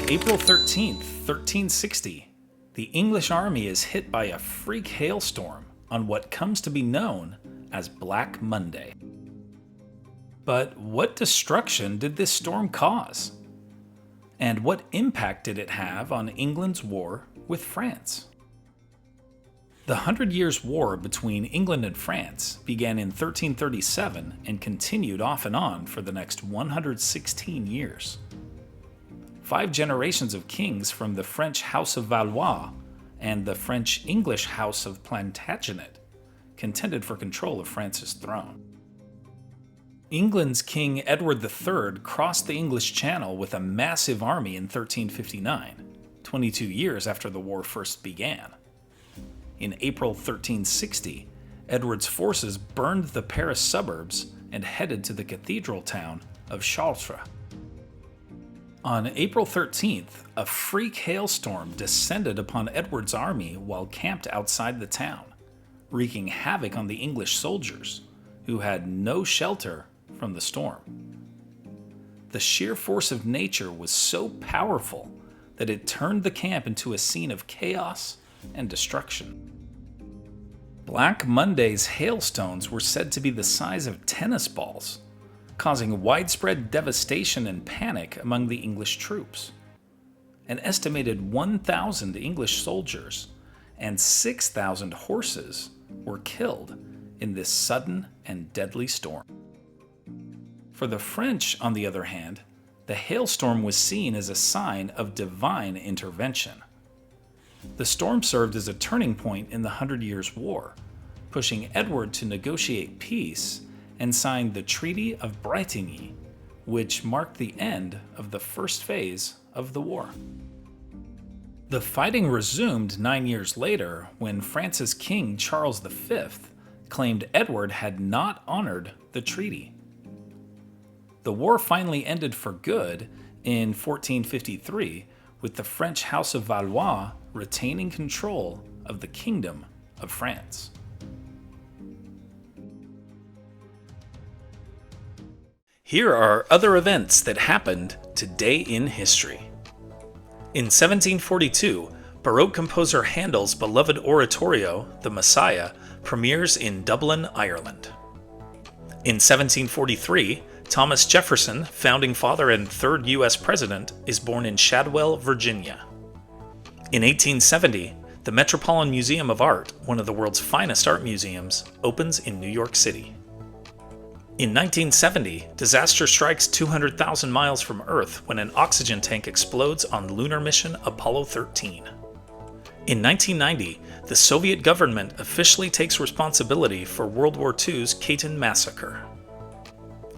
April 13th, 1360, the English army is hit by a freak hailstorm on what comes to be known as Black Monday. But what destruction did this storm cause? And what impact did it have on England's war with France? The 100 Years' War between England and France began in 1337 and continued off and on for the next 116 years. 5 generations of kings from the French House of Valois and the French-English House of Plantagenet contended for control of France's throne. England's King Edward III crossed the English Channel with a massive army in 1359, 22 years after the war first began. In April 1360, Edward's forces burned the Paris suburbs and headed to the cathedral town of Chartres. On April 13th, a freak hailstorm descended upon Edward's army while camped outside the town, wreaking havoc on the English soldiers, who had no shelter from the storm. The sheer force of nature was so powerful that it turned the camp into a scene of chaos and destruction. Black Monday's hailstones were said to be the size of tennis balls, causing widespread devastation and panic among the English troops. An estimated 1,000 English soldiers and 6,000 horses were killed in this sudden and deadly storm. For the French, on the other hand, the hailstorm was seen as a sign of divine intervention. The storm served as a turning point in the 100 Years' War, pushing Edward to negotiate peace and signed the Treaty of Brétigny, which marked the end of the first phase of the war. The fighting resumed 9 years later when France's King Charles V claimed Edward had not honored the treaty. The war finally ended for good in 1453, with the French House of Valois retaining control of the Kingdom of France. Here are other events that happened today in history. In 1742, Baroque composer Handel's beloved oratorio, The Messiah, premieres in Dublin, Ireland. In 1743, Thomas Jefferson, founding father and third U.S. president, is born in Shadwell, Virginia. In 1870, the Metropolitan Museum of Art, one of the world's finest art museums, opens in New York City. In 1970, disaster strikes 200,000 miles from Earth when an oxygen tank explodes on lunar mission Apollo 13. In 1990, the Soviet government officially takes responsibility for World War II's Katyn massacre.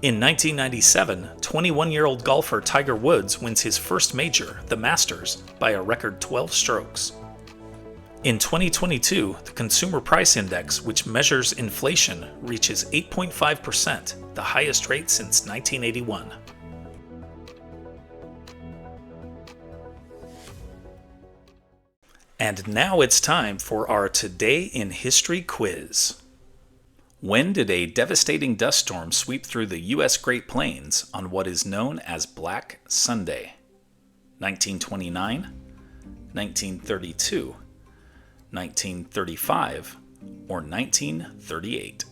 In 1997, 21-year-old golfer Tiger Woods wins his first major, the Masters, by a record 12 strokes. In 2022, the Consumer Price Index, which measures inflation, reaches 8.5%, the highest rate since 1981. And now it's time for our Today in History quiz. When did a devastating dust storm sweep through the U.S. Great Plains on what is known as Black Sunday? 1929, 1932, 1935, or 1938?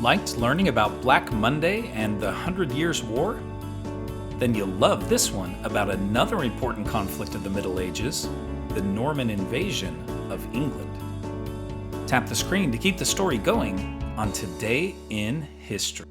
Liked learning about Black Monday and the 100 Years' War? Then you'll love this one about another important conflict of the Middle Ages, the Norman invasion of England. Tap the screen to keep the story going on Today in History.